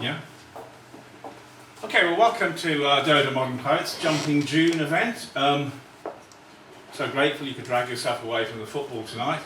Yeah? Okay, well, welcome to Dodo Modern Poets Jumping June event. So grateful you could drag yourself away from the football tonight.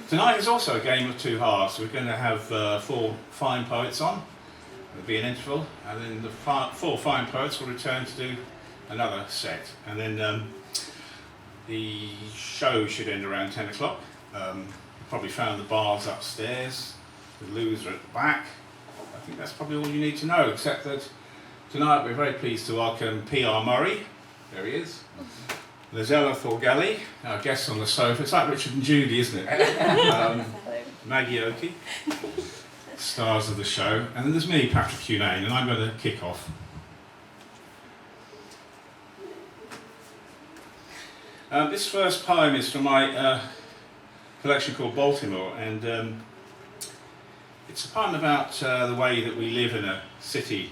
Tonight is also a game of two halves. We're going to have 4 fine poets on. There'll be an interval, and then the 4 fine poets will return to do another set. And then the show should end around 10 o'clock. Probably found the bars upstairs, the loos are at the back. I think that's probably all you need to know, except that tonight we're very pleased to welcome P.R. Murray. There he is. Lizella Thorgelli, our guest on the sofa. It's like Richard and Judy, isn't it? Maggie Oakey, stars of the show. And then there's me, Patric Cunnane, and I'm going to kick off. This first poem is from my collection called Baltimore, and it's a poem about the way that we live in a city,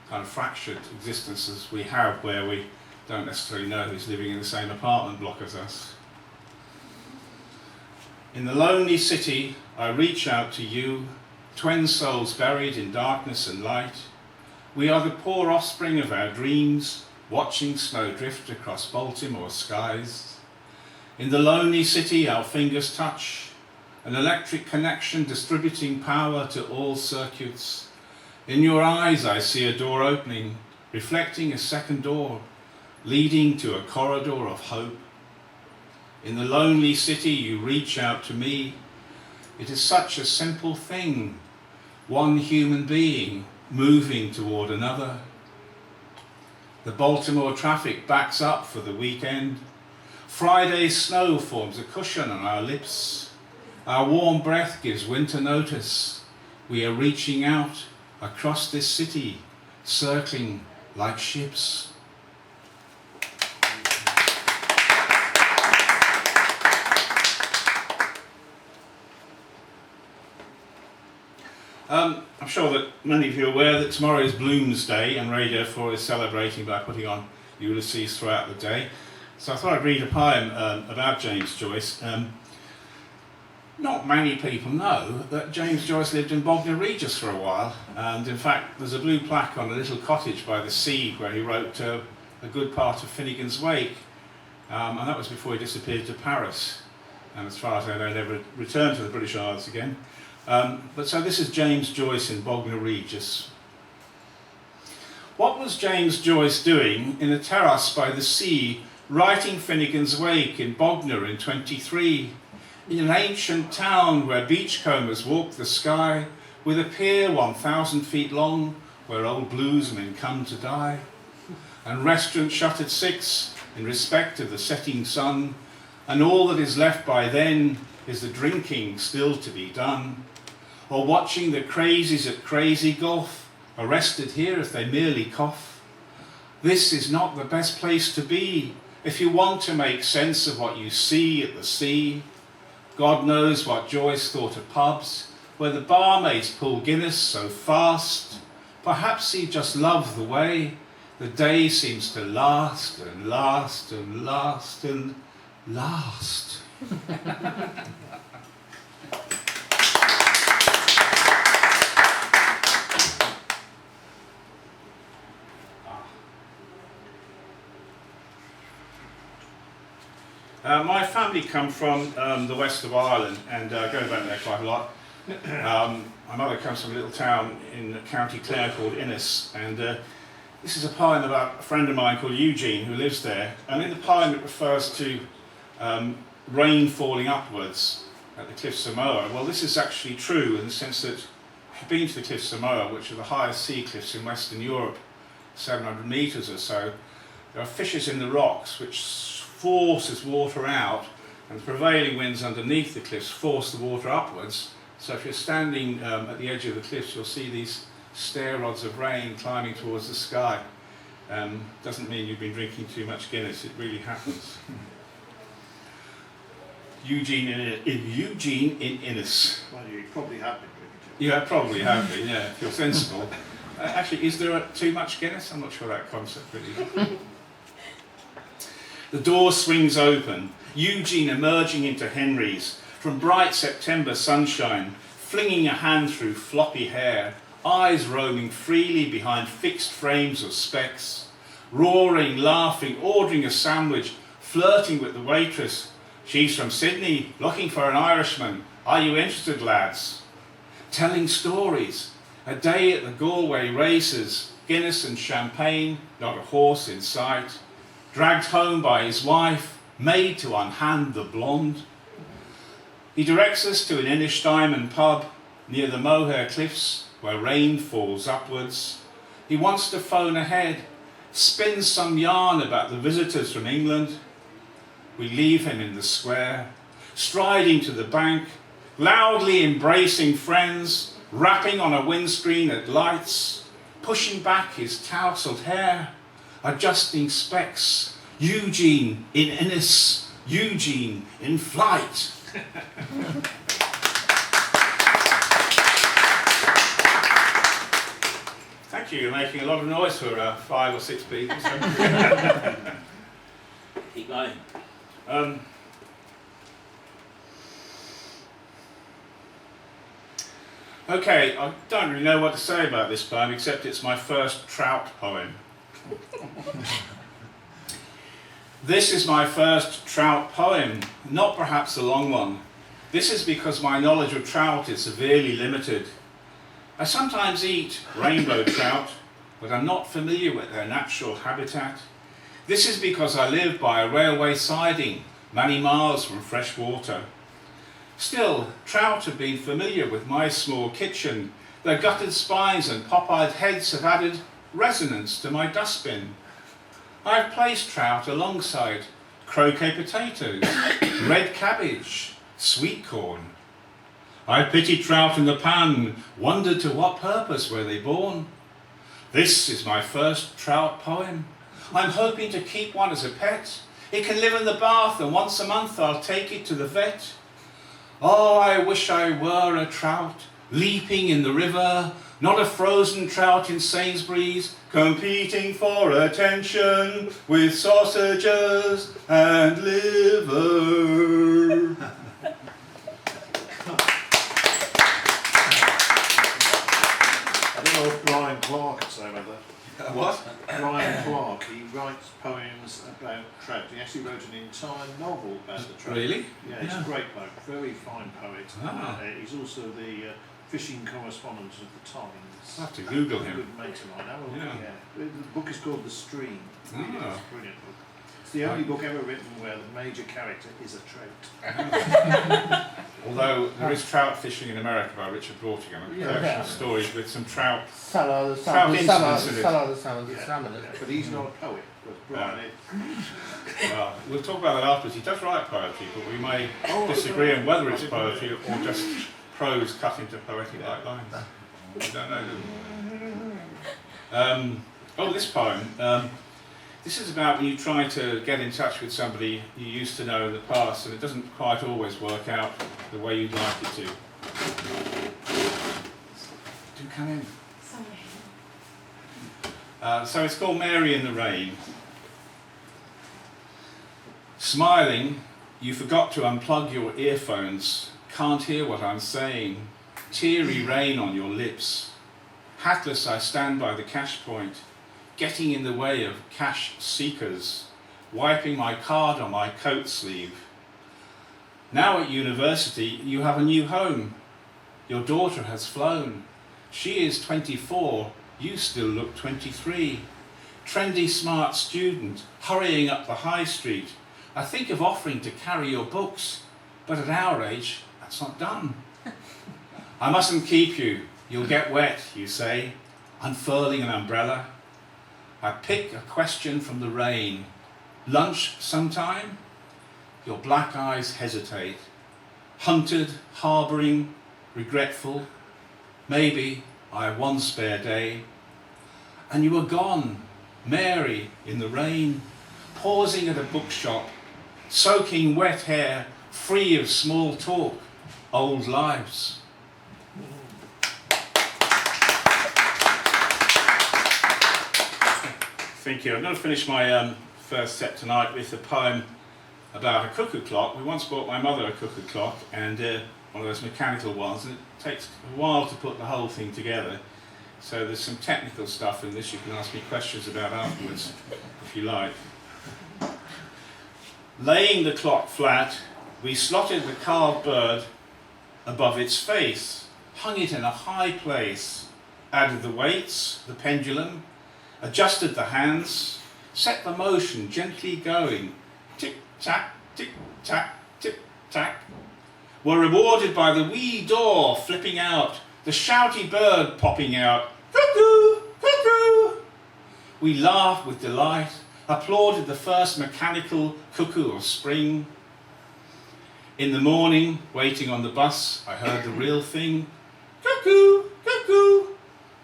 kind of fractured existences we have, where we don't necessarily know who's living in the same apartment block as us. In the lonely city, I reach out to you, twin souls buried in darkness and light. We are the poor offspring of our dreams, watching snow drift across Baltimore skies. In the lonely city, our fingers touch, an electric connection distributing power to all circuits. In your eyes, I see a door opening, reflecting a second door, leading to a corridor of hope. In the lonely city, you reach out to me. It is such a simple thing, one human being moving toward another. The Baltimore traffic backs up for the weekend. Friday's snow forms a cushion on our lips. Our warm breath gives winter notice. We are reaching out across this city, circling like ships. I'm sure that many of you are aware that tomorrow is Bloomsday, and Radio 4 is celebrating by putting on Ulysses throughout the day. So I thought I'd read a poem about James Joyce. Not many people know that James Joyce lived in Bognor Regis for a while, and in fact there's a blue plaque on a little cottage by the sea where he wrote a good part of Finnegan's Wake, and that was before he disappeared to Paris, and as far as I know never returned to the British Isles again. But so this is James Joyce in Bognor Regis. What was James Joyce doing in a terrace by the sea, writing Finnegan's Wake in Bognor in 23, in an ancient town where beachcombers walk the sky, with a pier 1,000 feet long where old bluesmen come to die, and restaurants shut at 6 in respect of the setting sun, and all that is left by then is the drinking still to be done, or watching the crazies at Crazy Golf, arrested here if they merely cough. This is not the best place to be if you want to make sense of what you see at the sea. God knows what Joyce thought of pubs, where the barmaids pull Guinness so fast. Perhaps he just loved the way the day seems to last and last and last and last. My family come from the west of Ireland, and go back there quite a lot. My mother comes from a little town in County Clare called Ennis, and this is a poem about a friend of mine called Eugene who lives there, and in the poem it refers to rain falling upwards at the Cliffs of Moher. Well, this is actually true in the sense that if you've been to the Cliffs of Moher, which are the highest sea cliffs in Western Europe, 700 metres or so, there are fissures in the rocks which forces water out, and the prevailing winds underneath the cliffs force the water upwards. So if you're standing at the edge of the cliffs, you'll see these stair rods of rain climbing towards the sky. Doesn't mean you've been drinking too much Guinness, it really happens. Eugene in Ennis. Well, you probably have been drinking too You probably have been, yeah, if you're sensible. Actually, is there too much Guinness? I'm not sure that concept really. The door swings open, Eugene emerging into Henry's from bright September sunshine, flinging a hand through floppy hair, eyes roaming freely behind fixed frames of specs, roaring, laughing, ordering a sandwich, flirting with the waitress. She's from Sydney, looking for an Irishman. Are you interested, lads? Telling stories. A day at the Galway races, Guinness and champagne, not a horse in sight. Dragged home by his wife, made to unhand the blonde. He directs us to an Ennis diamond pub near the Moher Cliffs where rain falls upwards. He wants to phone ahead, spins some yarn about the visitors from England. We leave him in the square, striding to the bank, loudly embracing friends, rapping on a windscreen at lights, pushing back his tousled hair, adjusting specs. Eugene in Ennis, Eugene in flight. Thank you, you're making a lot of noise for 5 or 6 people. So. Keep going. Okay, I don't really know what to say about this poem, except it's my first Trout poem. This is my first Trout poem, not perhaps a long one. This is because my knowledge of trout is severely limited. I sometimes eat rainbow trout, but I'm not familiar with their natural habitat. This is because I live by a railway siding, many miles from fresh water. Still, trout have been familiar with my small kitchen. Their gutted spines and pop-eyed heads have added resonance to my dustbin. I've placed trout alongside croquet potatoes, red cabbage, sweet corn. I pitied trout in the pan, wondered to what purpose were they born. This is my first trout poem. I'm hoping to keep one as a pet. It can live in the bath and once a month I'll take it to the vet. Oh, I wish I were a trout, leaping in the river, not a frozen trout in Sainsbury's, competing for attention with sausages and liver. I don't know if Brian Clark would say about that. What? Brian Clark, he writes poems about trout. He actually wrote an entire novel about the trout. Really? Yeah, he's a great poet, very fine poet. Ah. He's also the fishing correspondent of the Times. I'll have to Google A him. good mate of mine. Yeah. The book is called The Stream. Ah. It's a brilliant book. It's the only book ever written where the major character is a trout. Although there is trout fishing in America by Richard Broughtingham, a collection of stories with some trout incidents in it. But he's not a poet, but Brian is. Well, we'll talk about that afterwards. He does write poetry, but we may disagree on whether it's poetry or just prose cut into poetic-like lines. We don't know, do we? This poem. This is about when you try to get in touch with somebody you used to know in the past and it doesn't quite always work out the way you'd like it to. Do come in. So it's called Mary in the Rain. Smiling, you forgot to unplug your earphones, can't hear what I'm saying. Teary rain on your lips. Hatless I stand by the cash point, getting in the way of cash seekers, wiping my card on my coat sleeve. Now at university, you have a new home. Your daughter has flown. She is 24, you still look 23. Trendy, smart student, hurrying up the high street. I think of offering to carry your books, but at our age, that's not done. I mustn't keep you, you'll get wet, you say, unfurling an umbrella. I pick a question from the rain. Lunch sometime? Your black eyes hesitate. Hunted, harbouring, regretful. Maybe I have one spare day. And you are gone, Mary in the rain, pausing at a bookshop, soaking wet hair, free of small talk, old lives. Thank you. I'm going to finish my first set tonight with a poem about a cuckoo clock. We once bought my mother a cuckoo clock, and one of those mechanical ones, and it takes a while to put the whole thing together. So there's some technical stuff in this you can ask me questions about afterwards, if you like. Laying the clock flat, we slotted the carved bird above its face, hung it in a high place, added the weights, the pendulum, adjusted the hands, set the motion gently going, tick-tack, tick-tack, tick-tack. Were rewarded by the wee door flipping out, the shouty bird popping out, cuckoo, cuckoo. We laughed with delight, applauded the first mechanical cuckoo of spring. In the morning, waiting on the bus, I heard the real thing, cuckoo, cuckoo,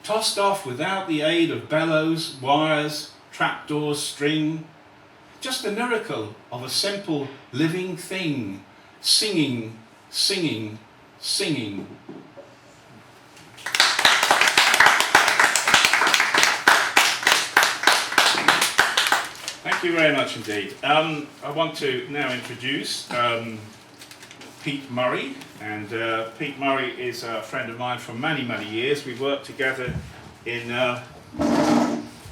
tossed off without the aid of bellows, wires, trapdoors, string. Just the miracle of a simple living thing, singing, singing, singing. Thank you very much indeed. I want to now introduce Pete Murray, and Pete Murray is a friend of mine for many, many years. We worked together in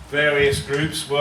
various groups.